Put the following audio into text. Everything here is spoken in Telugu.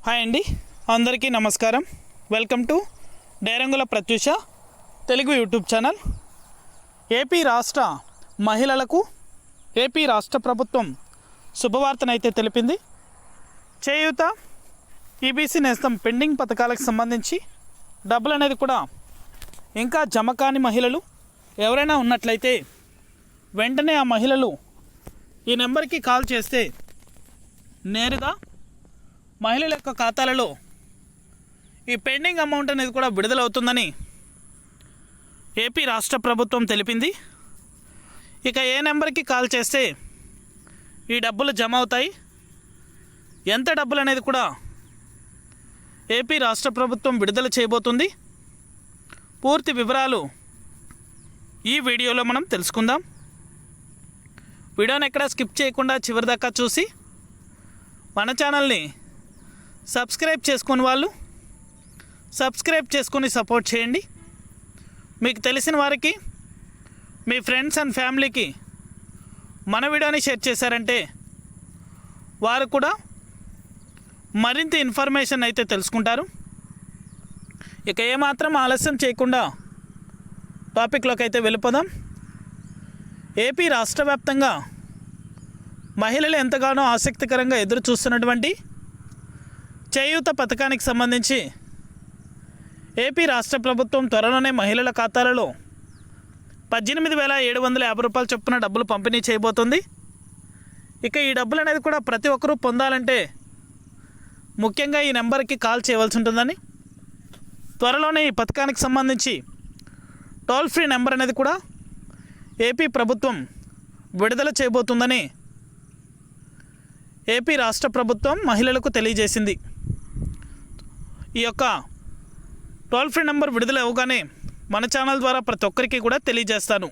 హాయ్ అండి, అందరికీ నమస్కారం. వెల్కమ్ టు డైరంగుల Pratyusha Telugu YouTube channel. AP రాష్ట్ర మహిళలకు ఏపీ రాష్ట్ర ప్రభుత్వం శుభవార్తనైతే తెలిపింది. చేయూత, ఈబీసీ నేస్తం పెండింగ్ పథకాలకు సంబంధించి డబ్బులు అనేది కూడా ఇంకా జమ కాని మహిళలు ఎవరైనా ఉన్నట్లయితే వెంటనే ఆ మహిళలు ఈ నెంబర్కి కాల్ చేస్తే నేరుగా మహిళల యొక్క ఖాతాలలో ఈ పెండింగ్ అమౌంట్ అనేది కూడా విడుదలవుతుందని ఏపీ రాష్ట్ర ప్రభుత్వం తెలిపింది. ఇక ఏ నెంబర్కి కాల్ చేస్తే ఈ డబ్బులు జమ అవుతాయి, ఎంత డబ్బులు అనేది కూడా ఏపీ రాష్ట్ర ప్రభుత్వం విడుదల చేయబోతుంది, పూర్తి వివరాలు ఈ వీడియోలో మనం తెలుసుకుందాం. వీడియోని ఎక్కడ స్కిప్ చేయకుండా చివరిదాకా చూసి మన ఛానల్ని సబ్స్క్రైబ్ చేసుకుని వాళ్ళు సబ్స్క్రైబ్ చేసుకుని సపోర్ట్ చేయండి. మీకు తెలిసిన వారికి, మీ ఫ్రెండ్స్ అండ్ ఫ్యామిలీకి మన వీడియోని షేర్ చేశారంటే వారు కూడా మరింత ఇన్ఫర్మేషన్ అయితే తెలుసుకుంటారు. ఇక ఏమాత్రం ఆలస్యం చేయకుండా టాపిక్లోకి అయితే వెళ్ళిపోదాం. ఏపీ రాష్ట్ర వ్యాప్తంగా మహిళలు ఎంతగానో ఆసక్తికరంగా ఎదురు చూస్తున్నటువంటి చేయూత పథకానికి సంబంధించి ఏపీ రాష్ట్ర ప్రభుత్వం త్వరలోనే మహిళల ఖాతాలలో 18,750 రూపాయలు చొప్పున డబ్బులు పంపిణీ చేయబోతుంది. ఇక ఈ డబ్బులు అనేది కూడా ప్రతి ఒక్కరూ పొందాలంటే ముఖ్యంగా ఈ నెంబర్కి కాల్ చేయవలసి ఉంటుందని, త్వరలోనే ఈ పథకానికి సంబంధించి టోల్ ఫ్రీ నెంబర్ అనేది కూడా ఏపీ ప్రభుత్వం విడుదల చేయబోతుందని ఏపీ రాష్ట్ర ప్రభుత్వం మహిళలకు తెలియజేసింది. ఈ యొక్క టోల్ ఫ్రీ నెంబర్ విడుదల అవ్వగానే మన ఛానల్ ద్వారా ప్రతి ఒక్కరికి కూడా తెలియజేస్తాను.